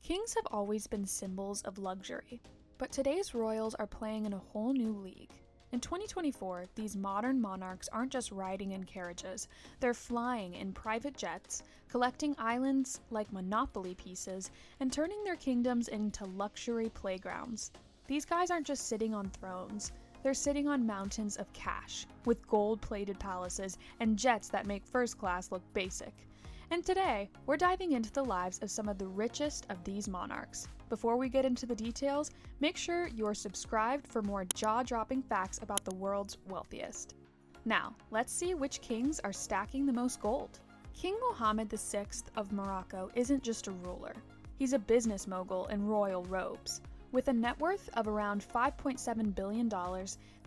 Kings have always been symbols of luxury, but today's royals are playing in a whole new league. In 2024, these modern monarchs aren't just riding in carriages, they're flying in private jets, collecting islands like Monopoly pieces, and turning their kingdoms into luxury playgrounds. These guys aren't just sitting on thrones, they're sitting on mountains of cash, with gold-plated palaces and jets that make first class look basic. And today, we're diving into the lives of some of the richest of these monarchs. Before we get into the details, make sure you're subscribed for more jaw-dropping facts about the world's wealthiest. Now, let's see which kings are stacking the most gold. King Mohammed VI of Morocco isn't just a ruler. He's a business mogul in royal robes. With a net worth of around $5.7 billion,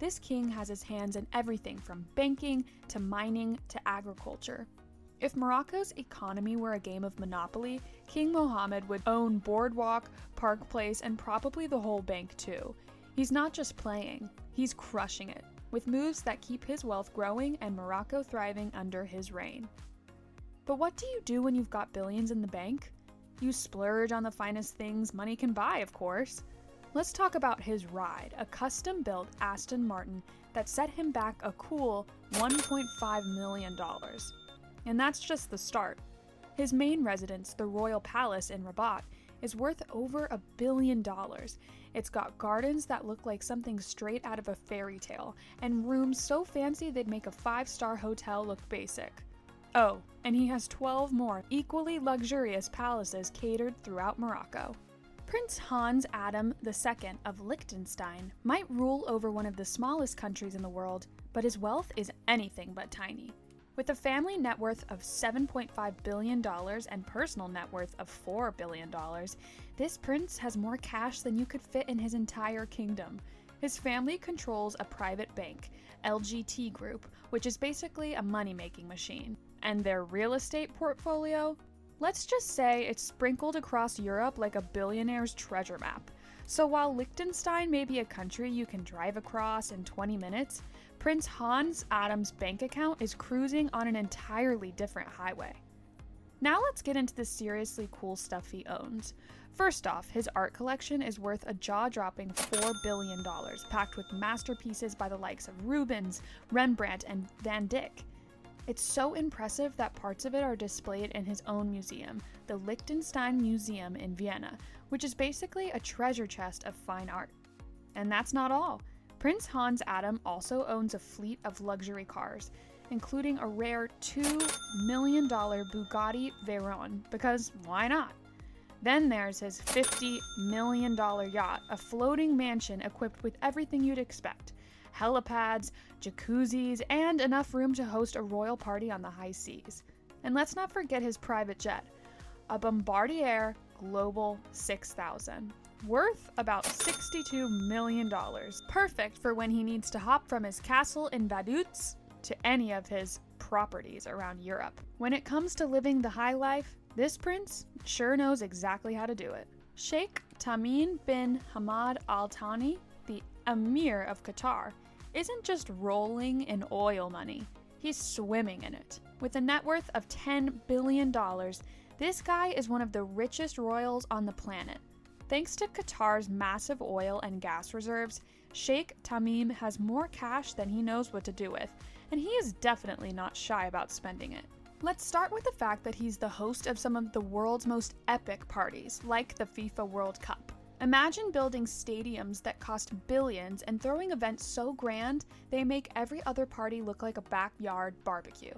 this king has his hands in everything from banking to mining to agriculture. If Morocco's economy were a game of Monopoly, King Mohammed would own Boardwalk, Park Place, and probably the whole bank too. He's not just playing, he's crushing it, with moves that keep his wealth growing and Morocco thriving under his reign. But what do you do when you've got billions in the bank? You splurge on the finest things money can buy, of course. Let's talk about his ride, a custom-built Aston Martin that set him back a cool $1.5 million. And that's just the start. His main residence, the Royal Palace in Rabat, is worth over $1 billion. It's got gardens that look like something straight out of a fairy tale, and rooms so fancy they'd make a 5-star hotel look basic. Oh, and he has 12 more equally luxurious palaces catered throughout Morocco. Prince Hans Adam II of Liechtenstein might rule over one of the smallest countries in the world, but his wealth is anything but tiny. With a family net worth of $7.5 billion and personal net worth of $4 billion, this prince has more cash than you could fit in his entire kingdom. His family controls a private bank, LGT Group, which is basically a money-making machine. And their real estate portfolio? Let's just say it's sprinkled across Europe like a billionaire's treasure map. So while Liechtenstein may be a country you can drive across in 20 minutes, Prince Hans Adam's bank account is cruising on an entirely different highway. Now let's get into the seriously cool stuff he owns. First off, his art collection is worth a jaw-dropping $4 billion, packed with masterpieces by the likes of Rubens, Rembrandt, and Van Dyck. It's so impressive that parts of it are displayed in his own museum, the Liechtenstein Museum in Vienna, which is basically a treasure chest of fine art. And that's not all. Prince Hans Adam also owns a fleet of luxury cars, including a rare $2 million Bugatti Veyron, because why not? Then there's his $50 million yacht, a floating mansion equipped with everything you'd expect: helipads, jacuzzis, and enough room to host a royal party on the high seas. And let's not forget his private jet, a Bombardier Global 6000. Worth about $62 million. Perfect for when he needs to hop from his castle in Vaduz to any of his properties around Europe. When it comes to living the high life, this prince sure knows exactly how to do it. Sheikh Tamim bin Hamad Al Thani, the Amir of Qatar, isn't just rolling in oil money, he's swimming in it. With a net worth of $10 billion, this guy is one of the richest royals on the planet. Thanks to Qatar's massive oil and gas reserves, Sheikh Tamim has more cash than he knows what to do with, and he is definitely not shy about spending it. Let's start with the fact that he's the host of some of the world's most epic parties, like the FIFA World Cup. Imagine building stadiums that cost billions and throwing events so grand they make every other party look like a backyard barbecue.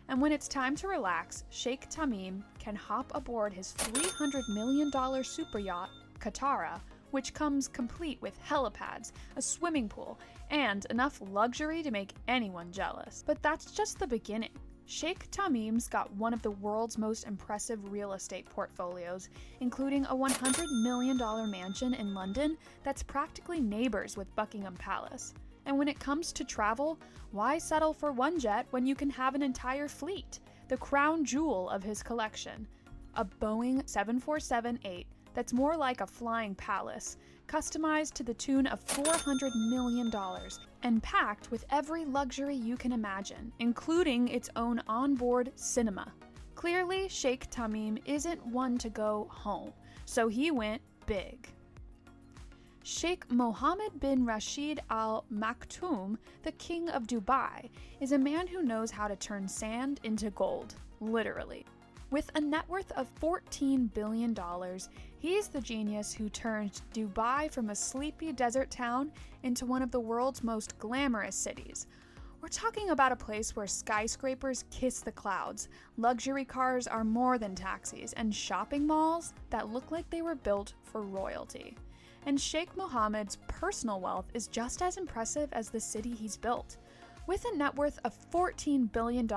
And when it's time to relax, Sheikh Tamim can hop aboard his $300 million super yacht, Qatar, which comes complete with helipads, a swimming pool, and enough luxury to make anyone jealous. But that's just the beginning. Sheikh Tamim's got one of the world's most impressive real estate portfolios, including a $100 million mansion in London that's practically neighbors with Buckingham Palace. And when it comes to travel, why settle for one jet when you can have an entire fleet? The crown jewel of his collection, a Boeing 747-8 that's more like a flying palace, customized to the tune of $400 million, and packed with every luxury you can imagine, including its own onboard cinema. Clearly, Sheikh Tamim isn't one to go home. so he went big. Sheikh Mohammed bin Rashid Al Maktoum, the King of Dubai, is a man who knows how to turn sand into gold, literally. With a net worth of $14 billion, he's the genius who turned Dubai from a sleepy desert town into one of the world's most glamorous cities. We're talking about a place where skyscrapers kiss the clouds, luxury cars are more than taxis, and shopping malls that look like they were built for royalty. And Sheikh Mohammed's personal wealth is just as impressive as the city he's built. With a net worth of $14 billion,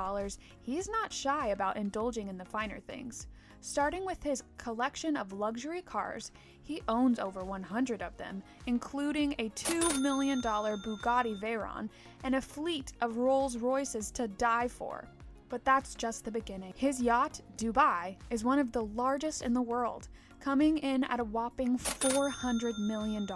he's not shy about indulging in the finer things. Starting with his collection of luxury cars, he owns over 100 of them, including a $2 million Bugatti Veyron and a fleet of Rolls-Royces to die for. But that's just the beginning. His yacht, Dubai, is one of the largest in the world, coming in at a whopping $400 million.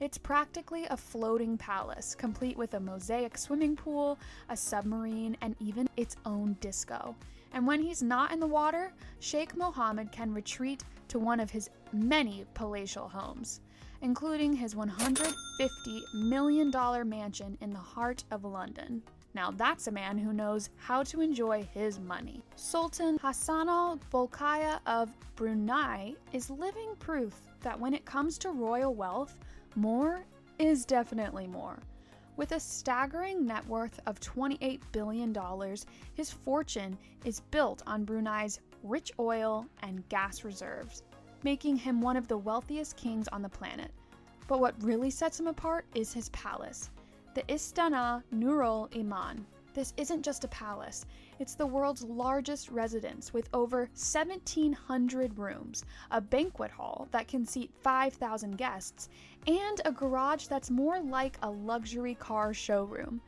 It's practically a floating palace, complete with a mosaic swimming pool, a submarine, and even its own disco. And when he's not in the water, Sheikh Mohammed can retreat to one of his many palatial homes, including his $150 million mansion in the heart of London. Now that's a man who knows how to enjoy his money. Sultan Hassanal Bolkiah of Brunei is living proof that when it comes to royal wealth, more is definitely more. With a staggering net worth of $28 billion, his fortune is built on Brunei's rich oil and gas reserves, making him one of the wealthiest kings on the planet. But what really sets him apart is his palace, the Istana Nurul Iman. This isn't just a palace, it's the world's largest residence with over 1,700 rooms, a banquet hall that can seat 5,000 guests, and a garage that's more like a luxury car showroom.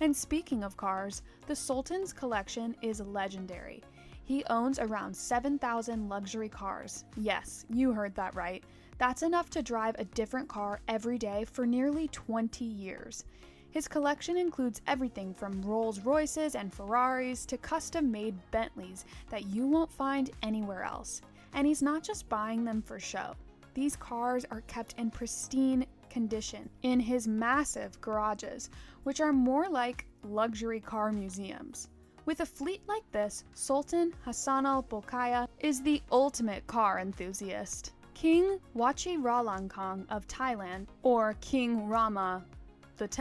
And speaking of cars, the Sultan's collection is legendary. He owns around 7,000 luxury cars. Yes, you heard that right. That's enough to drive a different car every day for nearly 20 years. His collection includes everything from Rolls-Royces and Ferraris to custom-made Bentleys that you won't find anywhere else. And he's not just buying them for show. These cars are kept in pristine condition in his massive garages, which are more like luxury car museums. With a fleet like this, Sultan Hassanal Bolkiah is the ultimate car enthusiast. King Vajiralongkorn of Thailand, or King Rama X,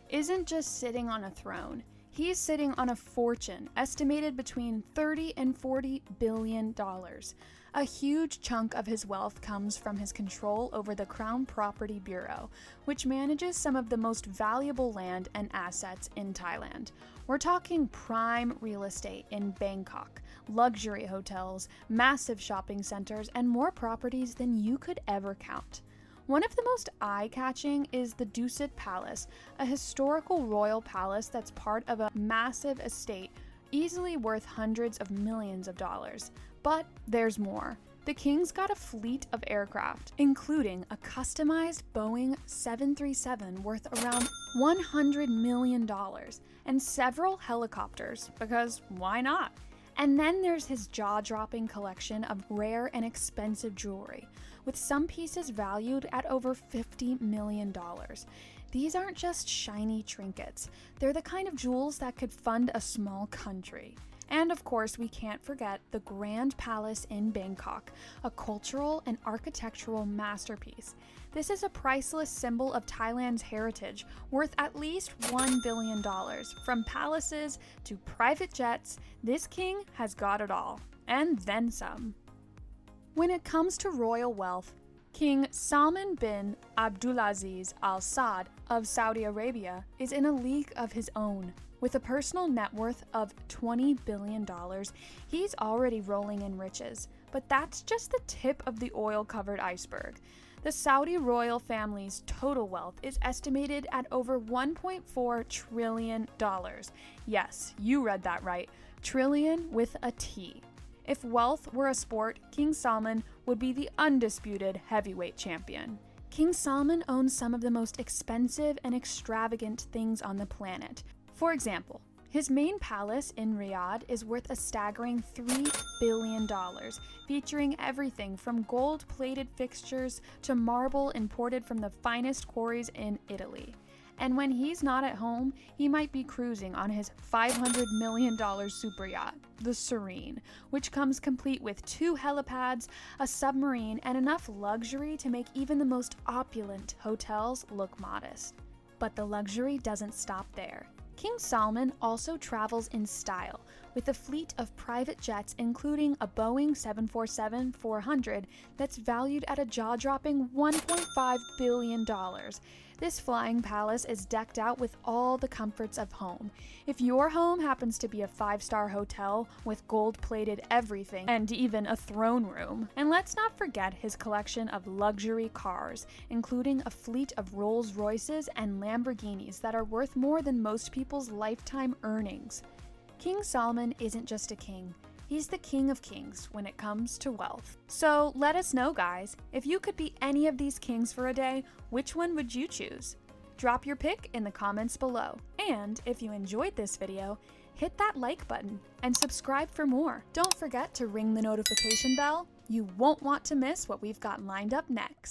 isn't just sitting on a throne. He's sitting on a fortune estimated between $30 and $40 billion. A huge chunk of his wealth comes from his control over the Crown Property Bureau, which manages some of the most valuable land and assets in Thailand. We're talking prime real estate in Bangkok, luxury hotels, massive shopping centers, and more properties than you could ever count. One of the most eye-catching is the Dusit Palace, a historical royal palace that's part of a massive estate, easily worth hundreds of millions of dollars. But there's more. The king's got a fleet of aircraft, including a customized Boeing 737 worth around $100 million, and several helicopters, because why not? And then there's his jaw-dropping collection of rare and expensive jewelry, with some pieces valued at over $50 million. These aren't just shiny trinkets. They're the kind of jewels that could fund a small country. And of course, we can't forget the Grand Palace in Bangkok, a cultural and architectural masterpiece. This is a priceless symbol of Thailand's heritage, worth at least $1 billion. From palaces to private jets, this king has got it all, and then some. When it comes to royal wealth, King Salman bin Abdulaziz Al Saud of Saudi Arabia is in a league of his own. With a personal net worth of $20 billion, he's already rolling in riches. But that's just the tip of the oil-covered iceberg. The Saudi royal family's total wealth is estimated at over $1.4 trillion. Yes, you read that right. Trillion with a T. If wealth were a sport, King Salman would be the undisputed heavyweight champion. King Salman owns some of the most expensive and extravagant things on the planet. For example, His main palace in Riyadh is worth a staggering $3 billion, featuring everything from gold-plated fixtures to marble imported from the finest quarries in Italy. And when he's not at home, he might be cruising on his $500 million super yacht, the Serene, which comes complete with 2 helipads, a submarine, and enough luxury to make even the most opulent hotels look modest. But the luxury doesn't stop there. King Salman also travels in style, with a fleet of private jets including a Boeing 747-400 that's valued at a jaw-dropping $1.5 billion. This flying palace is decked out with all the comforts of home. If your home happens to be a 5-star hotel with gold-plated everything and even a throne room. And let's not forget his collection of luxury cars, including a fleet of Rolls-Royces and Lamborghinis that are worth more than most people's lifetime earnings. King Salman isn't just a king. He's the king of kings when it comes to wealth. So let us know, guys, if you could be any of these kings for a day, which one would you choose? Drop your pick in the comments below. And if you enjoyed this video, hit that like button and subscribe for more. Don't forget to ring the notification bell. You won't want to miss what we've got lined up next.